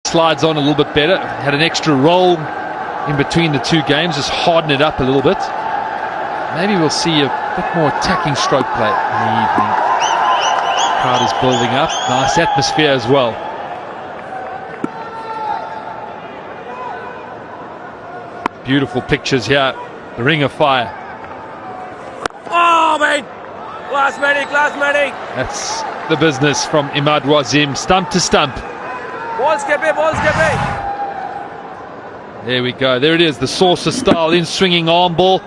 Slides on a little bbit better. Had an extra roll in between the two games, just harden it up a little bit. Maybe we'll see a bit more attacking stroke play in the evening. Crowd is building up. Nice atmosphere as well. Beautiful pictures here. The Ring of Fire. Oh, mate! Class medic, class medic! That's the business from Imad Wazim, stump to stump. Ball skippy, ball skippy! There we go. There it is. The saucer style in-swinging arm ball.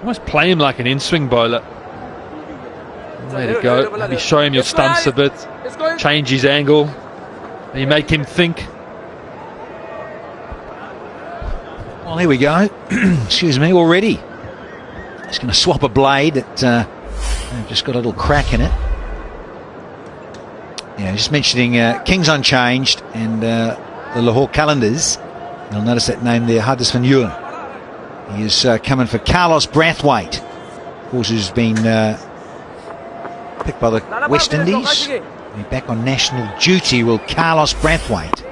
Almost play him like an in-swing bowler. There you go. Maybe show him your stumps a bit. Change his angle. Maybe make him think. Well, here we go. Excuse me, already. He's going to swap a blade. That just got a little crack in it. Yeah, just mentioning Kings unchanged and the Lahore Qalanders. You'll notice that name there, Hardisman Ewan. He is coming for Carlos Brathwaite, of course, who's been picked by the West Indies. He's back on national duty, will Carlos Brathwaite.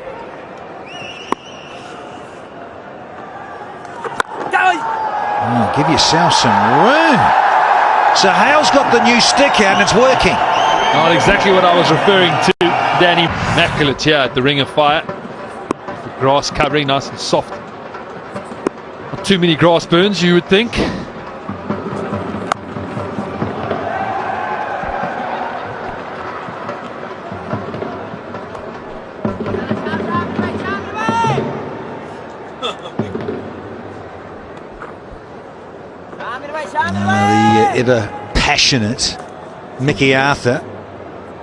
Oh, give yourself some room. So Hale's got the new stick out and it's working. Not exactly what I was referring to, Danny. Immaculate here at the Ring of Fire. The grass covering nice and soft. Not too many grass burns, you would think. The ever passionate Mickey Arthur,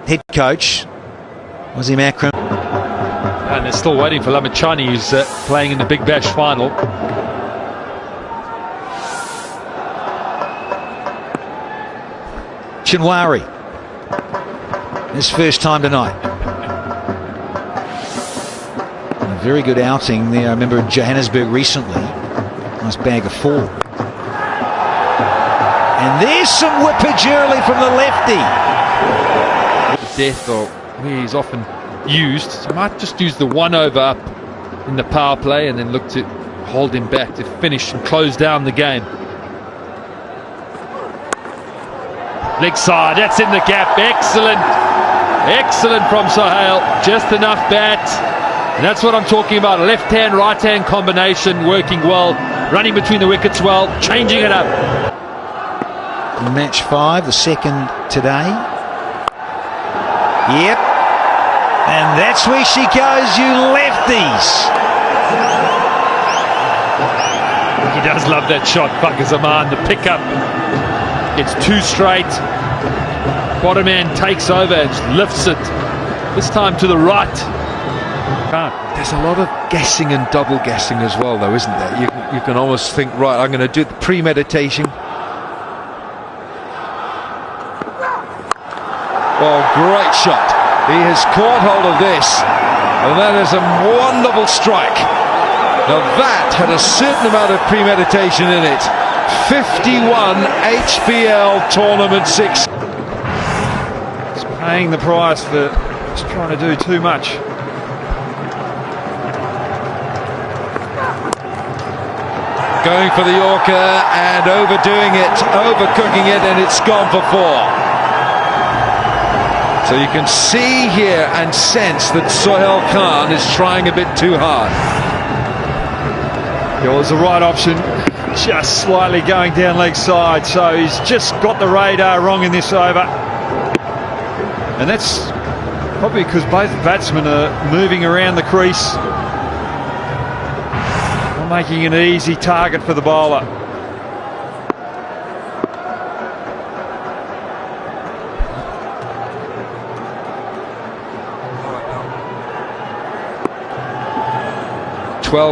head coach, Wazim Akram. And they're still waiting for Lamachani, who's playing in the Big Bash final. Chinwari, his first time tonight. A very good outing there, I remember in Johannesburg recently. Nice bag of 4. And there's some whippage early from the lefty. Death, or where he's often used, so he might just use the 1 over up in the power play and then look to hold him back to finish and close down the game. Leg side, that's in the gap. Excellent, excellent from Sohail. Just enough bat, and that's what I'm talking about. A left hand, right hand combination working well, running between the wickets well, changing it up. Match 5, the second today. Yep. And that's where she goes, you lefties. He does love that shot, Bakr Zaman. The pickup, it's too straight. Bottom man takes over and lifts it. This time to the right. There's a lot of guessing and double guessing as well, though, isn't there? You can almost think, right, I'm going to do the premeditation. Oh, great shot. He has caught hold of this, and that is a wonderful strike. Now that had a certain amount of premeditation in it. 51 HBL Tournament 6. It's paying the price for just trying to do too much. Going for the Yorker and overdoing it, overcooking it, and it's gone for 4. So you can see here and sense that Sohail Khan is trying a bit too hard. Yeah, well, it was the right option, just slightly going down leg side, so he's just got the radar wrong in this over. And that's probably because both batsmen are moving around the crease, not making an easy target for the bowler.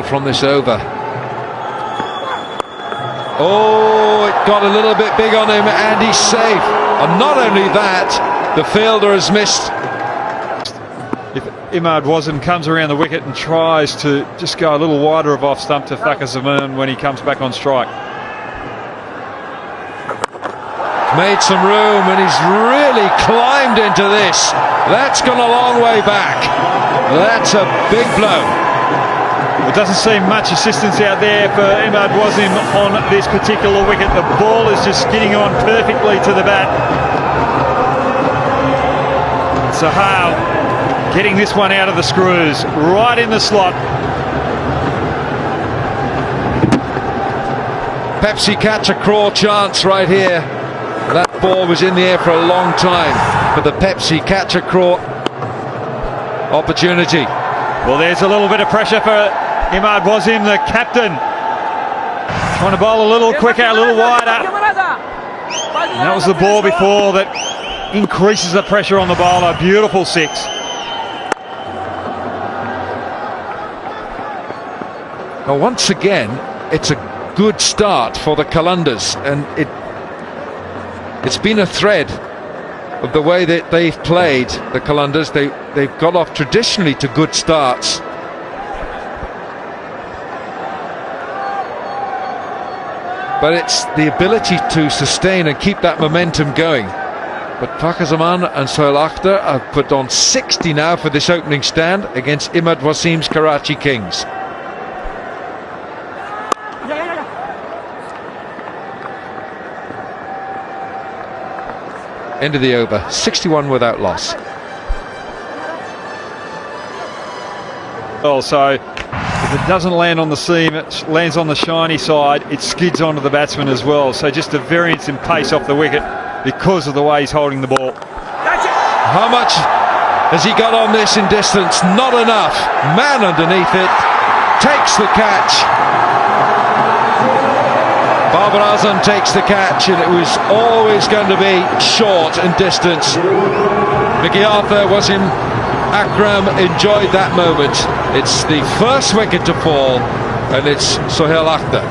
From this over. Oh, it got a little bit big on him and he's safe. And not only that, the fielder has missed. If Imad Wazim comes around the wicket and tries to just go a little wider of off stump to Bakr Zaman when he comes back on strike. Made some room and he's really climbed into this. That's gone a long way back. That's a big blow. There doesn't seem much assistance out there for Imad Wasim on this particular wicket. The ball is just skidding on perfectly to the bat. Sohail getting this one out of the screws, right in the slot. Pepsi catch a craw chance right here. That ball was in the air for a long time, but the Pepsi catch a craw opportunity. Well, there's a little bit of pressure for Imad Wasim, the captain. Trying to bowl a little quicker, a little wider. And that was the ball before that increases the pressure on the bowler. Beautiful six. Well, once again, it's a good start for the Qalandars, and it's been a thread of the way that they've played, the Qalandars. They've got off traditionally to good starts. But it's the ability to sustain and keep that momentum going. But Fakhar Zaman and Sohail Akhtar have put on 60 now for this opening stand against Imad Wasim's Karachi Kings. End of the over, 61 without loss. Well, so if it doesn't land on the seam, it lands on the shiny side, it skids onto the batsman as well. So just a variance in pace off the wicket because of the way he's holding the ball. How much has he got on this in distance? Not enough. Man underneath it, takes the catch. Babar Azam takes the catch, and it was always going to be short in distance. Mickey Arthur, Wasim Akram enjoyed that moment. It's the first wicket to fall, and it's Sohail Akhtar.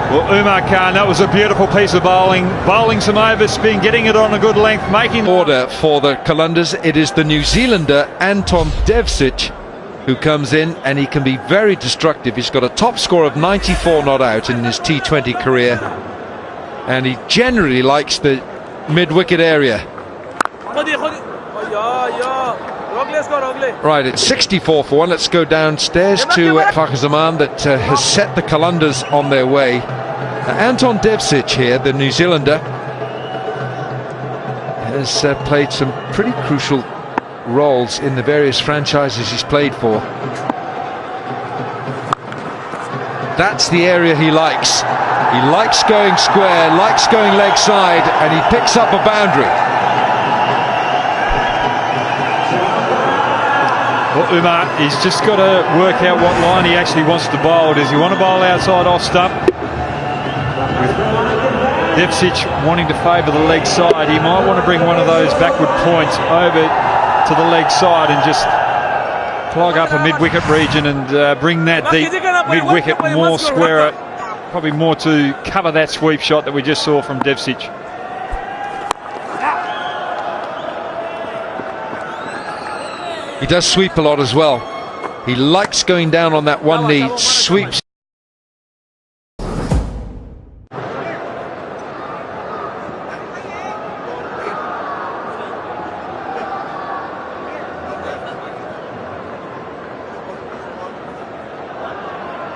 Well, Umar Khan, that was a beautiful piece of bowling. Bowling some overspin, getting it on a good length, making... Order for the Qalandars, it is the New Zealander Anton Devsic who comes in, and he can be very destructive. He's got a top score of 94 not out in his T20 career, and he generally likes the mid-wicket area. Right, it's 64 for 1. Let's go downstairs to Fakhar Zaman that has set the Qalandars on their way. Anton Devsic here, the New Zealander, has played some pretty crucial roles in the various franchises he's played for. That's the area he likes. He likes going square, likes going leg side, and he picks up a boundary. Well, Umar, he's just got to work out what line he actually wants to bowl. Does he want to bowl outside off stump? With Devsic wanting to favour the leg side, he might want to bring one of those backward points over to the leg side and just clog up a mid-wicket region and bring that deep mid-wicket more squarer, probably more to cover that sweep shot that we just saw from Devsic. He does sweep a lot as well. He likes going down on that one knee, sweeps.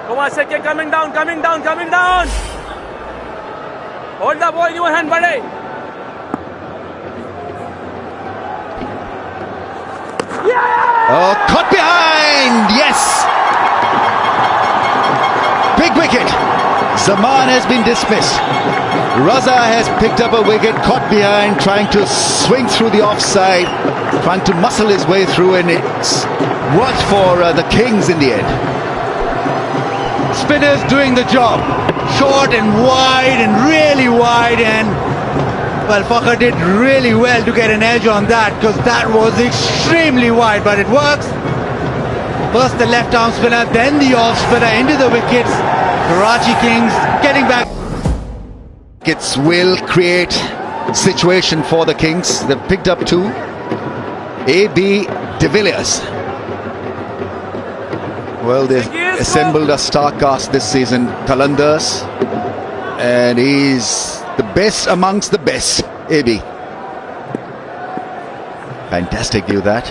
Come on, second, coming down. Hold the ball in your hand, buddy. Oh, caught behind, yes! Big wicket. Zaman has been dismissed. Raza has picked up a wicket, caught behind, trying to swing through the offside, trying to muscle his way through, and it's worked for the Kings in the end. Spinners doing the job. Short and wide and really wide, and well, Fakhar did really well to get an edge on that, because that was extremely wide, but it works. First the left arm spinner, then the off spinner into the wickets. Karachi Kings getting back. It will create situation for the Kings. They've picked up two. A.B. de Villiers. Well, they've assembled a star cast this season, Qalandars, and he's the best amongst the best, A.B. Fantastic view that.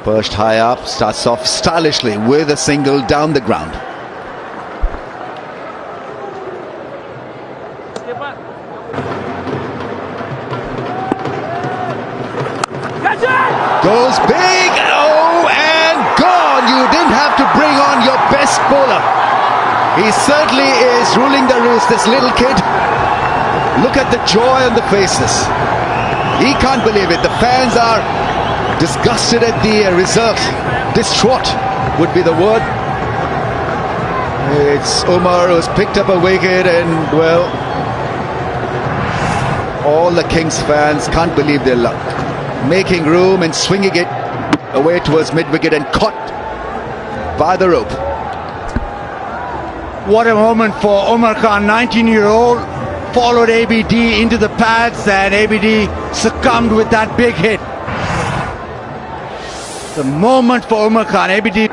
Perched high up, starts off stylishly with a single down the ground. Goes big, oh, and gone. You didn't have to bring on your best bowler. He certainly is ruling the roost, this little kid. Look at the joy on the faces. He can't believe it. The fans are disgusted at the result. Distraught would be the word. It's Umar who's picked up a wicket, and well, all the Kings fans can't believe their luck. Making room and swinging it away towards mid-wicket and caught by the rope. What a moment for Umar Khan, 19-year-old, followed ABD into the pads, and ABD succumbed with that big hit. The moment for Umar Khan, ABD.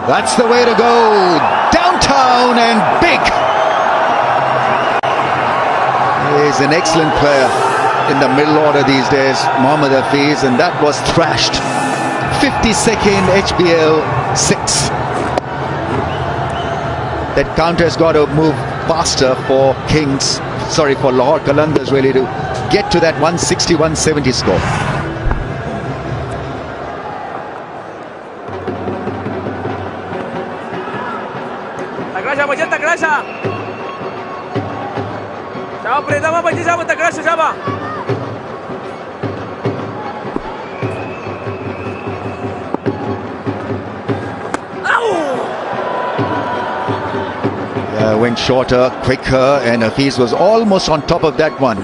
That's the way to go. Downtown and big. He's an excellent player in the middle order these days, Mohammad Hafiz, and that was thrashed. 52nd HBL 6. That counter has got to move faster for for Lahore Qalanders really to get to that 160-170 score. Takrasha, Bajat, Takrasha. Shaba, Predama, Baji, Shaba, Takrasha, Shaba. Went shorter, quicker, and Hafiz was almost on top of that one.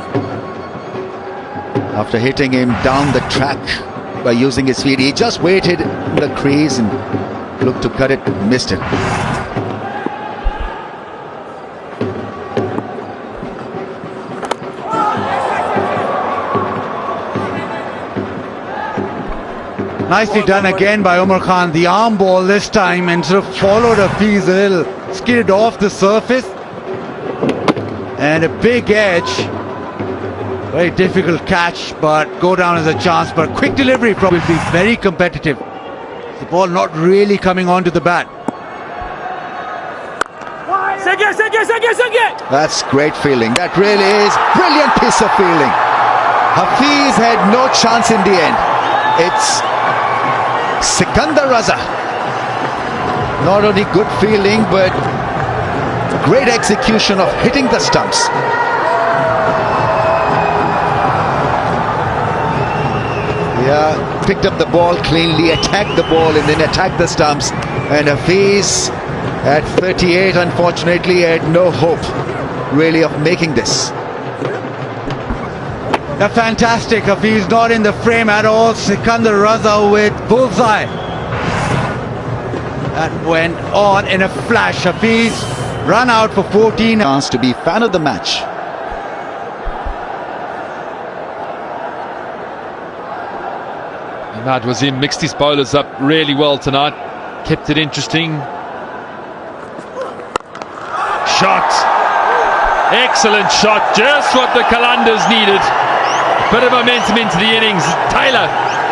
After hitting him down the track by using his feet, he just waited in the crease and looked to cut it, missed it. Nicely done again by Umar Khan. The arm ball this time, and sort of followed Hafiz a little, skidded off the surface, and a big edge. Very difficult catch, but go down as a chance. But quick delivery will be very competitive. The ball not really coming onto the bat. That's great fielding. That really is brilliant piece of fielding. Hafiz had no chance in the end. It's Sikandar Raza. Not only good fielding, but great execution of hitting the stumps. Yeah, picked up the ball cleanly, attacked the ball, and then attacked the stumps. And Hafiz at 38, unfortunately, had no hope really of making this. A fantastic Hafiz, not in the frame at all. Sikandar Raza with bullseye. That went on in a flash. Hafiz run out for 14. Chance to be fan of the match. Ahmad Wasim mixed his bowlers up really well tonight. Kept it interesting. Shot. Excellent shot. Just what the Qalandars needed. Bit of momentum into the innings.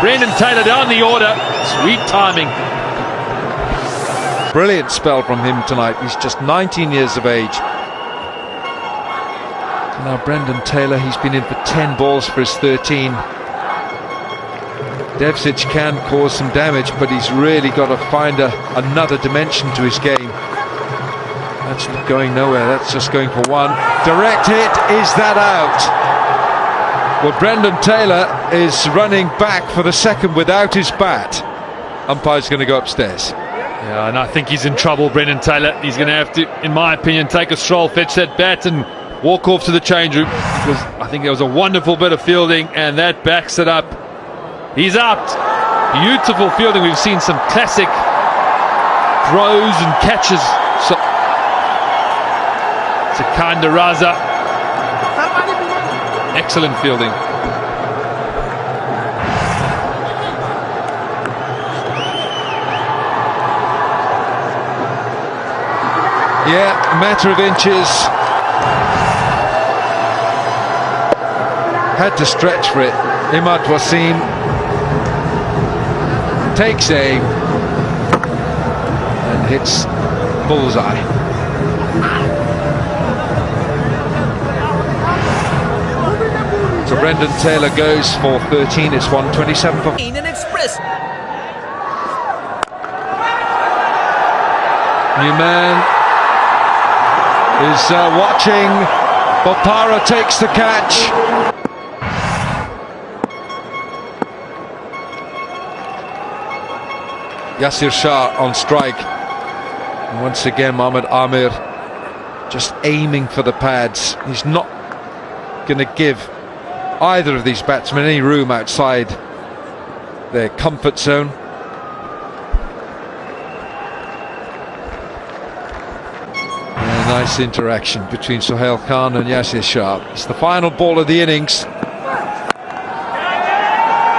Brendan Taylor down the order. Sweet timing. Brilliant spell from him tonight. He's just 19 years of age. Now Brendan Taylor, he's been in for 10 balls for his 13. Devsic can cause some damage, but he's really got to find another dimension to his game. That's not going nowhere. That's just going for one. Direct hit. Is that out? Well, Brendan Taylor is running back for the second without his bat. Umpire's going to go upstairs. Yeah, and I think he's in trouble, Brendan Taylor. He's going to have to, in my opinion, take a stroll, fetch that bat and walk off to the change room, because I think it was a wonderful bit of fielding, and that backs it up. He's out. Beautiful fielding. We've seen some classic throws and catches. Sikandar Raza. Excellent fielding. Yeah, a matter of inches. Had to stretch for it. Imad Wasim takes aim and hits bullseye. So Brendan Taylor goes for 13. It's 127 for Newman is watching. Bopara takes the catch. Yasir Shah on strike. And once again, Mohamed Amir just aiming for the pads. He's not going to give either of these batsmen any room outside their comfort zone. And a nice interaction between Sohail Khan and Yasir Shah. It's the final ball of the innings.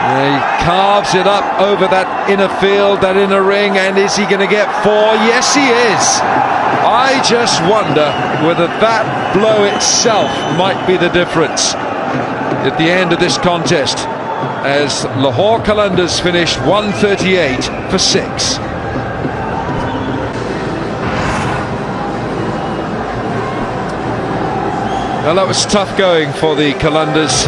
He carves it up over that inner field, that inner ring, and is he going to get 4? Yes, he is. I just wonder whether that blow itself might be the difference at the end of this contest, as Lahore Qalanders finished 138 for 6. Well, that was tough going for the Qalanders.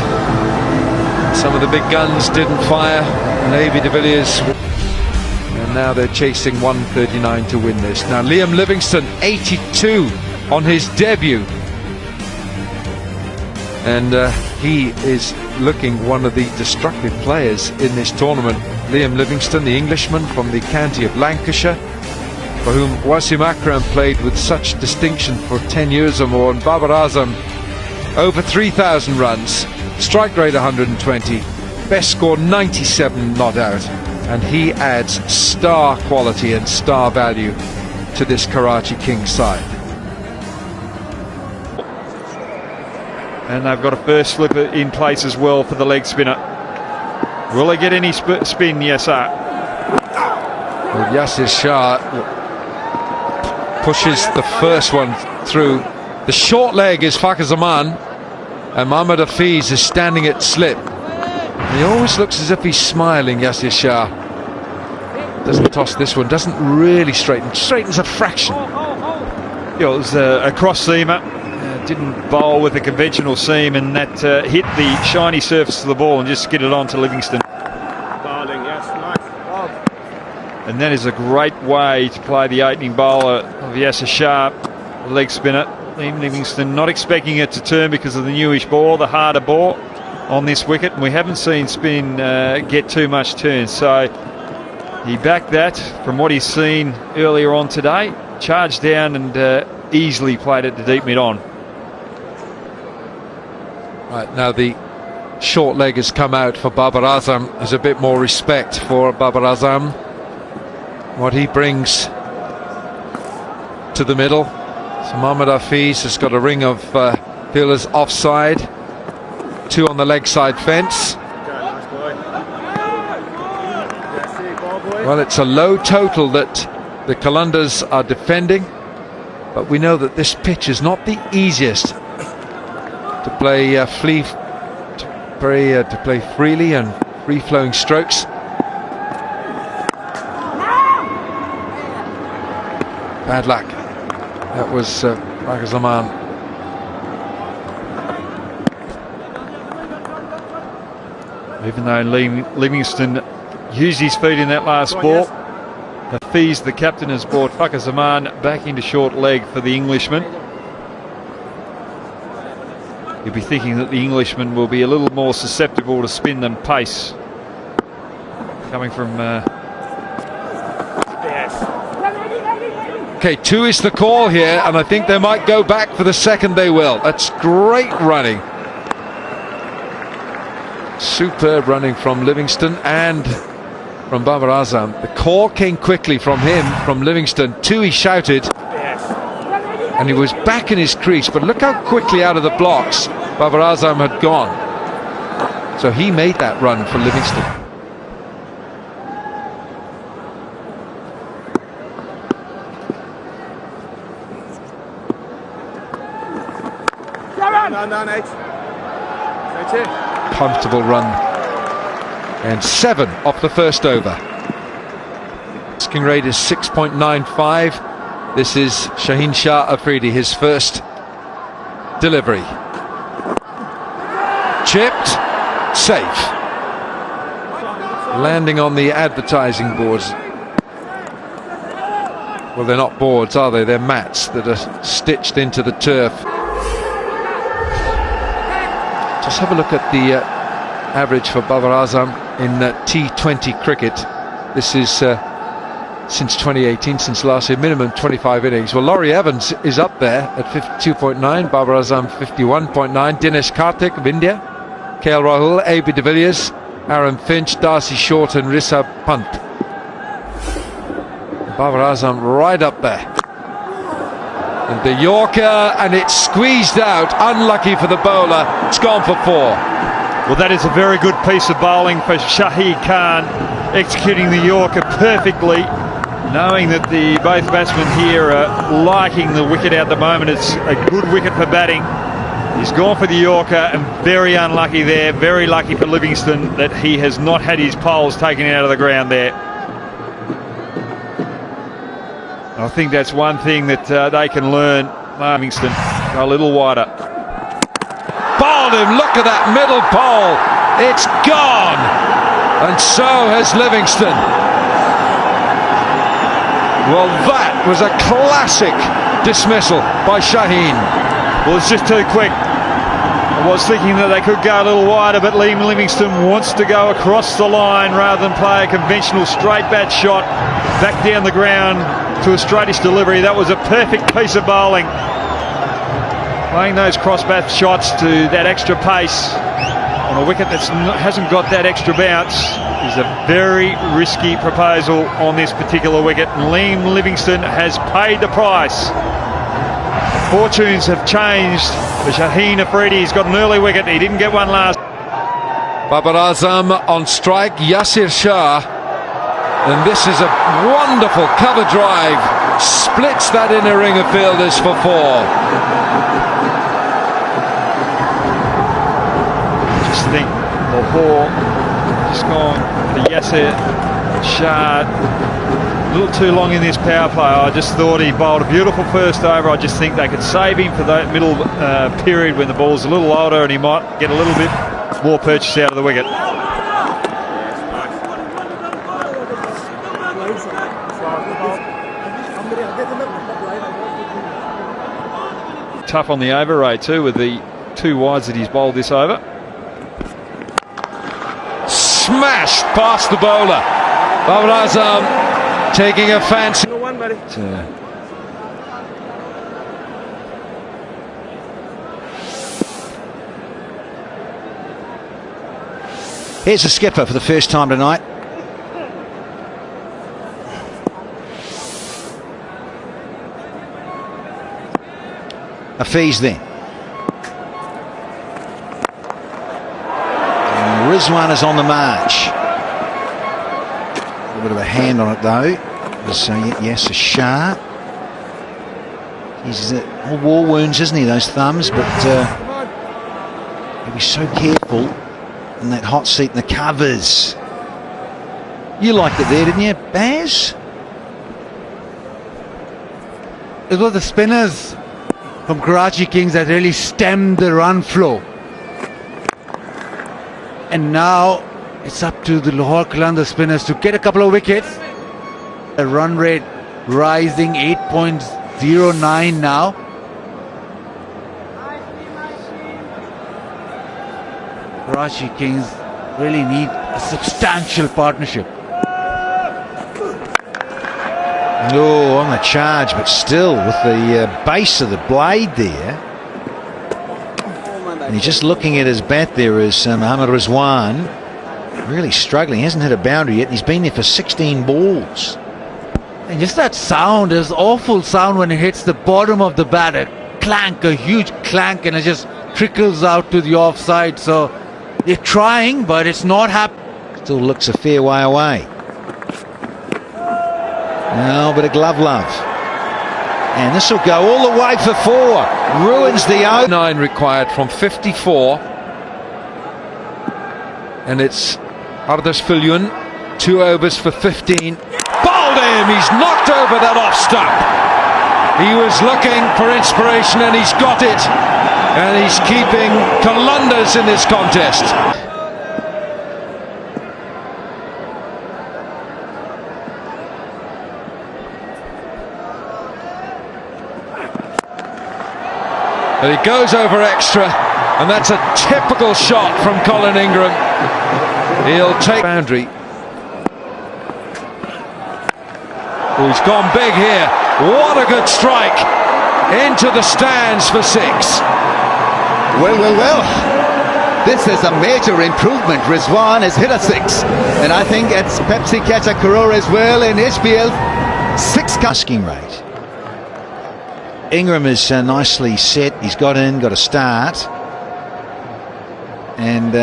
Some of the big guns didn't fire. Navy de Villiers, and now they're chasing 139 to win this. Now Liam Livingstone, 82 on his debut, and he is looking one of the destructive players in this tournament. Liam Livingstone, the Englishman from the county of Lancashire, for whom Wasim Akram played with such distinction for 10 years or more, and Babar Azam over 3,000 runs, strike rate 120, best score 97 not out, and he adds star quality and star value to this Karachi Kings side. And they've got a first slipper in place as well for the leg spinner. Will they get any spin? Yes, sir. Well, Yasir Shah pushes the first one through. The short leg is Fakhar Zaman, and Mohammad Hafiz is standing at slip. He always looks as if he's smiling, Yasir Shah. Doesn't toss this one, doesn't really straighten, straightens a fraction. Yeah, it was a cross seamer, didn't bowl with a conventional seam, and that hit the shiny surface of the ball and just skidded on to Livingstone. And that is a great way to play the opening bowler of Yasir Shah, the leg spinner. Liam Livingstone not expecting it to turn because of the newish ball, the harder ball on this wicket, and we haven't seen spin get too much turn, so he backed that from what he's seen earlier on today, charged down and easily played it to deep mid on. Right, now the short leg has come out for Babar Azam. There's a bit more respect for Babar Azam, what he brings to the middle. So Mohammad Hafiz has got a ring of fielders offside, 2 on the leg side fence. Well, it's a low total that the Qalandars are defending, but we know that this pitch is not the easiest to play to play freely and free-flowing strokes. Bad luck. That was Fakhar Zaman. Even though Livingstone used his feet in that last ball, Hafiz, the captain, has brought Fakhar Zaman back into short leg for the Englishman. You'll be thinking that the Englishman will be a little more susceptible to spin than pace, coming from Okay, 2 is the call here, and I think they might go back for the second. They will. That's great running. Superb running from Livingstone and from Babar Azam. The call came quickly from him, from Livingstone. 2, he shouted, and he was back in his crease, but look how quickly out of the blocks Babar Azam had gone. So he made that run for Livingstone. down, 8. Comfortable run. And 7 off the first over. Asking rate is 6.95. This is Shaheen Shah Afridi, his first delivery. Chipped, safe. Landing on the advertising boards. Well, they're not boards, are they? They're mats that are stitched into the turf. Just have a look at the average for Babar Azam in T20 cricket. This is since 2018, since last year, minimum 25 innings. Well, Laurie Evans is up there at 52.9, Babar Azam 51.9, Dinesh Karthik of India, KL Rahul, AB de Villiers, Aaron Finch, Darcy Short and Rishabh Pant. Babar Azam right up there. And the Yorker, and it's squeezed out, unlucky for the bowler, it's gone for 4. Well, that is a very good piece of bowling for Shahid Khan, executing the Yorker perfectly, knowing that both batsmen here are liking the wicket at the moment. It's a good wicket for batting. He's gone for the Yorker, and very unlucky there. Very lucky for Livingston that he has not had his poles taken out of the ground there. I think that's one thing that they can learn. Livingston, go a little wider. Bowled him, look at that middle pole, it's gone, and so has Livingston. Well, that was a classic dismissal by Shaheen. Well, it's just too quick. I was thinking that they could go a little wider, but Liam Livingston wants to go across the line rather than play a conventional straight bat shot back down the ground to a straightish delivery. That was a perfect piece of bowling. Playing those cross bat shots to that extra pace on a wicket that hasn't got that extra bounce is a very risky proposal on this particular wicket. And Liam Livingston has paid the price. Fortunes have changed for Shaheen Afridi. He's got an early wicket. He didn't get one last. Babar Azam on strike, Yasir Shah, and this is a wonderful cover drive, splits that inner ring of fielders for 4. Just think Lahore just gone for Yasir Shah. A little too long in this power play. I just thought he bowled a beautiful first over. I just think they could save him for that middle period when the ball's a little older and he might get a little bit more purchase out of the wicket. Tough on the over rate too, with the 2 wides that he's bowled this over. Smashed past the bowler. Babar Azam taking a fancy. Here's the skipper for the first time tonight. Hafiz then. And Rizwan is on the march. A little bit of a hand on it though. So yes, a Shah. He's all war wounds, isn't he, those thumbs? But he'll be so careful in that hot seat in the covers. You liked it there, didn't you, Baz? It was the spinners from Karachi Kings that really stemmed the run flow. And now it's up to the Lahore Qalanders spinners to get a couple of wickets. The run rate rising 8.09 now. Karachi Kings really need a substantial partnership. No, on the charge, but still with the base of the blade there. And he's just looking at his bat there as Mohammad Rizwan. Really struggling. He hasn't hit a boundary yet. He's been there for 16 balls. And just that sound is awful sound when it hits the bottom of the bat. A clank, a huge clank, and it just trickles out to the offside. So they're trying, but it's not happening. Still looks a fair way away. No, but a glove love. And this will go all the way for 4. Ruins the over. 9 required from 54. And it's Ardas Filyun, 2 overs for 15. Bowled him! He's knocked over that off stump. He was looking for inspiration and he's got it. And he's keeping Qalanders in this contest. And it goes over extra, and that's a typical shot from Colin Ingram. He'll take boundary. Oh, he's gone big here. What a good strike into the stands for 6. Well. This is a major improvement. Rizwan has hit a 6, and I think it's Pepsi catch a Karora as well in HBL. 6 asking rate. Ingram is nicely set. He's got a start. And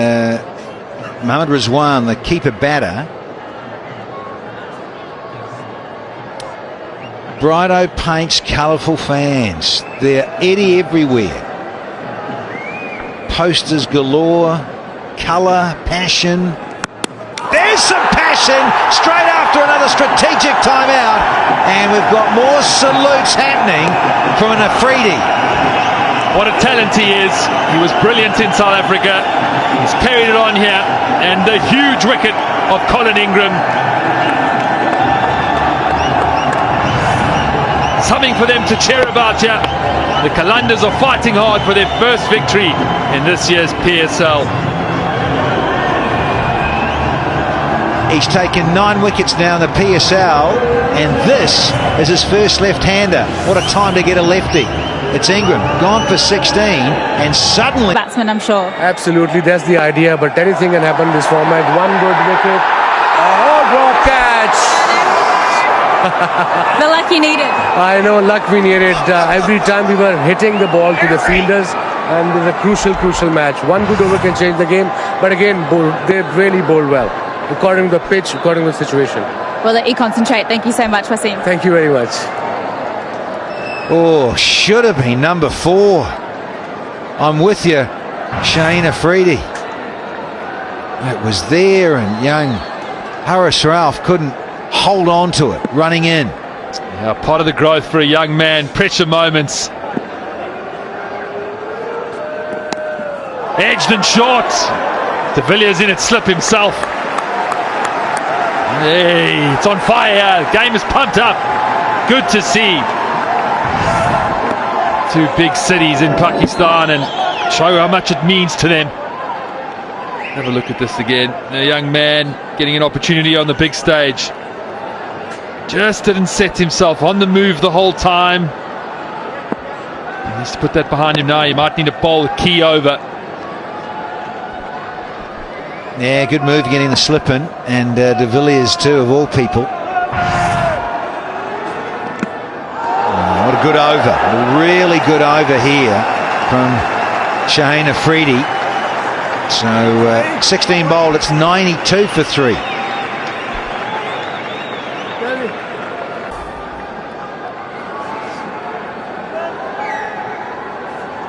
Mohammad Rizwan, the keeper batter. Brighto paints colourful fans. They're Eddie everywhere. Posters galore. Colour, passion. There's some passion straight after another strategic timeout, and we've got more salutes happening from an Afridi. What a talent he is. He was brilliant in South Africa. He's carried it on here, and the huge wicket of Colin Ingram. Something for them to cheer about here. The Qalandars are fighting hard for their first victory in this year's PSL. He's taken 9 wickets now in the PSL, and this is his first left-hander. What a time to get a lefty. It's Ingram, gone for 16, and suddenly... Batsman, I'm sure. Absolutely, that's the idea, but anything can happen in this format. One good wicket. Oh, drop catch! The luck you needed. I know, luck we needed. Every time we were hitting the ball to the fielders, and it was a crucial match. One good over can change the game, but again, they really bowled well. According to the pitch, according to the situation. We'll let you concentrate. Thank you so much, Wasim. Thank you very much. Oh, should have been number 4. I'm with you, Shane Afridi. It was there, and young Haris Ralph couldn't hold on to it, running in. Yeah, part of the growth for a young man. Pressure moments. Edged and short. De Villiers in it, slip himself. Hey, it's on fire. Game is pumped up. Good to see. 2 big cities in Pakistan, and show how much it means to them. Have a look at this again. A young man getting an opportunity on the big stage. Just didn't set himself on the move the whole time. He needs to put that behind him now. He might need to bowl a key over. Yeah, good move getting the slip in, and De Villiers too, of all people. Oh, what a good over, a really good over here from Shaheen Afridi. So 16 bowled, it's 92 for 3.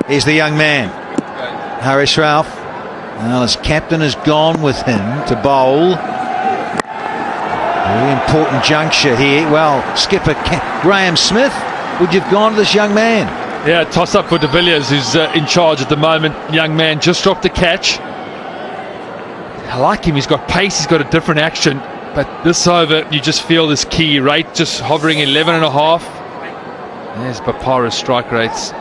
Here's the young man, Haris Ralph. Well, his captain has gone with him to bowl. Very important juncture here. Well, skipper Graham Smith, would you have gone to this young man? Yeah, toss up for De Villiers, who's in charge at the moment. Young man just dropped the catch. I like him, he's got pace, he's got a different action. But this over, you just feel this key rate just hovering 11.5. There's Bapara's strike rates.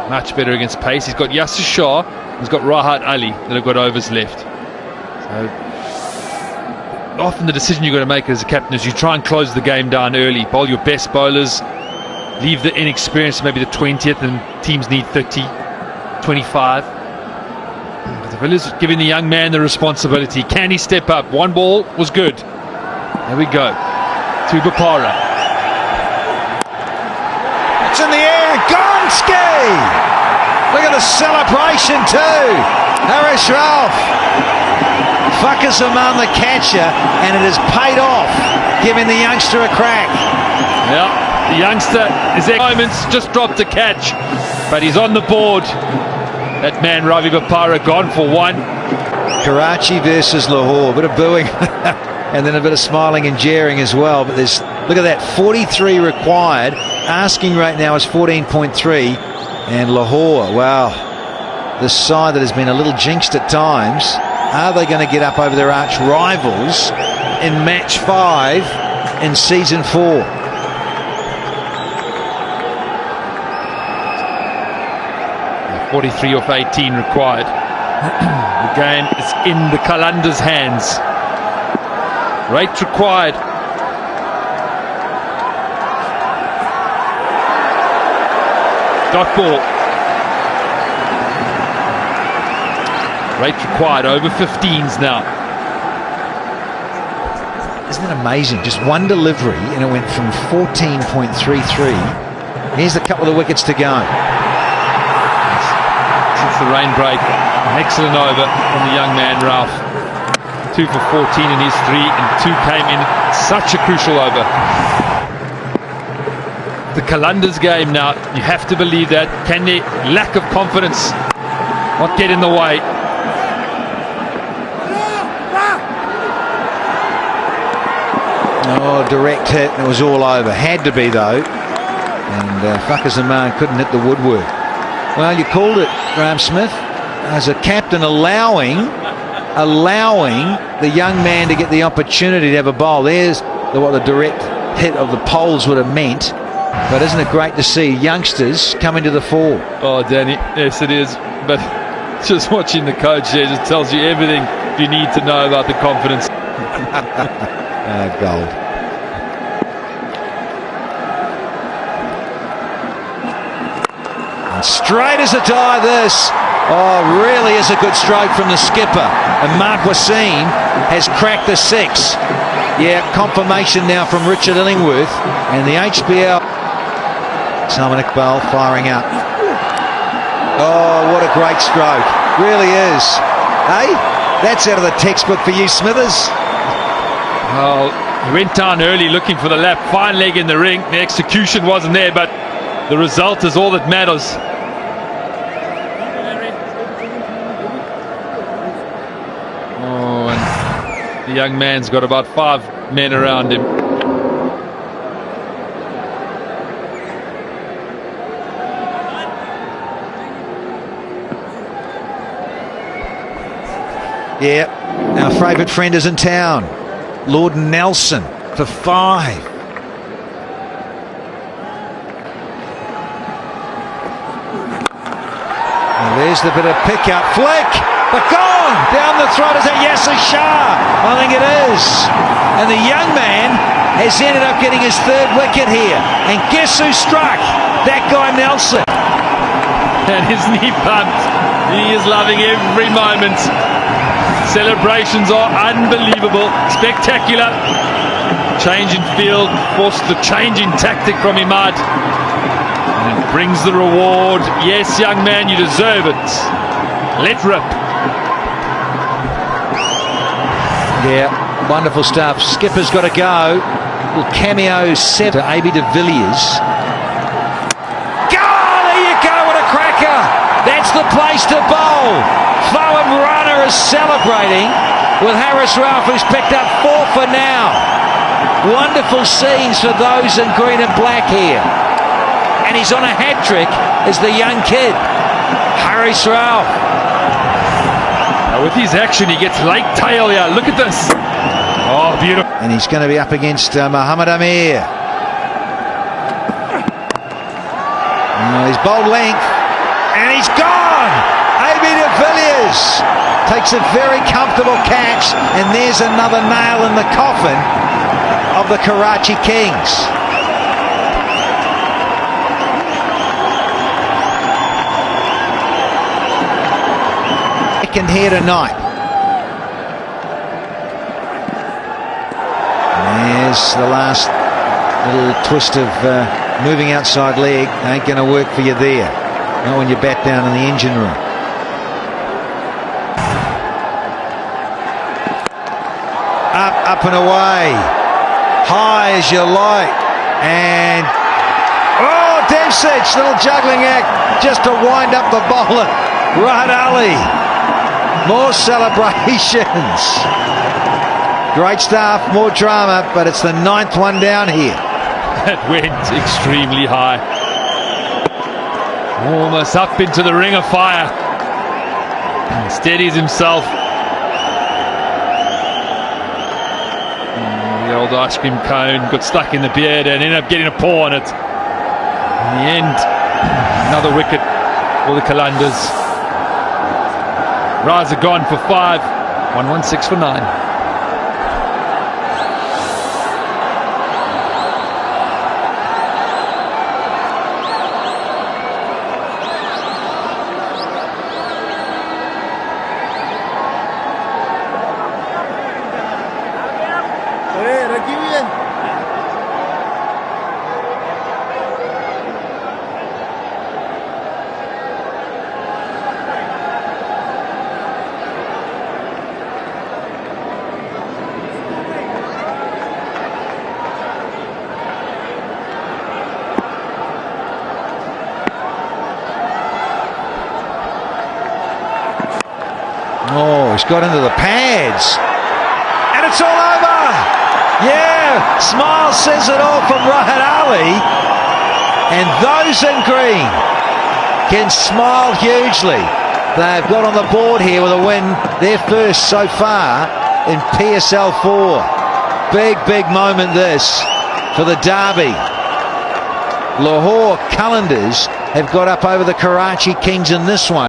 Much better against pace. He's got Yasir Shah, he's got Rahat Ali that have got overs left. So often the decision you've got to make as a captain is you try and close the game down early, bowl your best bowlers, leave the inexperienced maybe the 20th, and teams need 30, 25. But the Villiers giving the young man the responsibility. Can he step up? One ball was good. There we go. To Bapara. It's in the air, Gonski! Look at the celebration too. Haris Ralph. Fakir Zaman the catcher, and it has paid off, giving the youngster a crack. Yeah, the youngster is at moments just dropped a catch, but he's on the board. That man Ravi Bapara gone for one. Karachi versus Lahore, a bit of booing and then a bit of smiling and jeering as well. But there's, look at that, 43 required. Asking rate now is 14.3. And Lahore, wow, the side that has been a little jinxed at times. Are they going to get up over their arch rivals in match 5 in season 4? And 43 of 18 required. The game is in the Qalanders' hands. Rate required. Dot ball. Rate required over 15s now. Isn't it amazing? Just one delivery and it went from 14.33. Here's a couple of wickets to go. Since the rain break, an excellent over from the young man Ralph. 2 for 14 in his 3, and 2 came in such a crucial over. The Qalanders game now, you have to believe that. Can their lack of confidence not get in the way? Oh, direct hit, and it was all over. Had to be, though. And Fakhar Zaman couldn't hit the woodwork. Well, you called it, Graham Smith, as a captain allowing the young man to get the opportunity to have a bowl. There's what the direct hit of the poles would have meant. But isn't it great to see youngsters coming to the fore? Oh, Danny, yes it is. But just watching the coach there just tells you everything you need to know about the confidence. Gold. And straight as a die this. Oh, really is a good stroke from the skipper. And Mark Wasim has cracked the 6. Yeah, confirmation now from Richard Illingworth. And the HBL. Salman Iqbal firing up. Oh, what a great stroke. Really is. Hey, that's out of the textbook for you, Smithers. Well, he went down early looking for the lap. Fine leg in the ring. The execution wasn't there, but the result is all that matters. Oh, and the young man's got about 5 men around him. Yeah, our favourite friend is in town. Lord Nelson for 5. And there's the bit of pickup. Flick! But gone! Down the throat. Is that Yasser Shah? I think it is. And the young man has ended up getting his 3rd wicket here. And guess who struck? That guy Nelson. And his knee pumped. He is loving every moment. Celebrations are unbelievable, spectacular. Change in field, forced the change in tactic from Imad. And it brings the reward. Yes, young man, you deserve it. Let rip. Yeah, wonderful stuff. Skipper's got to go. Little cameo set to A.B. de Villiers. Go! There you go, what a cracker! That's the place to bowl. Foam Runner is celebrating with Harris Ralph, who's picked up 4 for now. Wonderful scenes for those in green and black here. And he's on a hat-trick as the young kid, Harris Ralph. Now with his action, he gets late tail here. Look at this. Oh, beautiful. And he's going to be up against Muhammad Amir. He's bowled length. And he's gone! A.B. de Villiers takes a very comfortable catch, and there's another nail in the coffin of the Karachi Kings. Second here tonight. And there's the last little twist of moving outside leg. Ain't going to work for you there. Not when you bat down in the engine room. Up and away. High as you like. And Dempsey, little juggling act just to wind up the bowler. Rahat Ali. More celebrations. Great stuff, more drama, but it's the 9th one down here. That went extremely high. Almost up into the ring of fire. Steadies himself. The old ice cream cone got stuck in the beard and ended up getting a paw on it. In the end, another wicket for the Qalandars. Raza gone for 5. 116 for 9. Oh, he's got into the pads. And it's all over. Yeah, smile says it all from Rahat Ali. And those in green can smile hugely. They've got on the board here with a win, their first so far in PSL 4. Big moment this for the derby. Lahore Qalandars have got up over the Karachi Kings in this one.